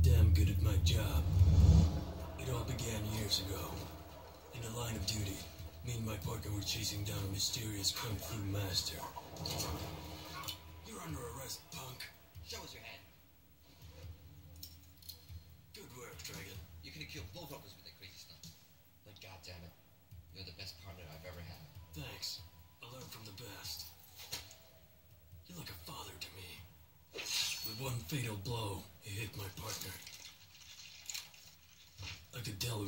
damn good at my job. It all began years ago. In the line of duty, me and my partner were chasing down a mysterious kung fu master. You're under arrest, punk. Show us your hand. Good work, Dragon. You could have killed both of us with that crazy stuff. But goddammit, you're the best partner I've ever had. Thanks. I learned from the best. You're like a father to me. With one fatal blow, he hit my partner. I could tell it was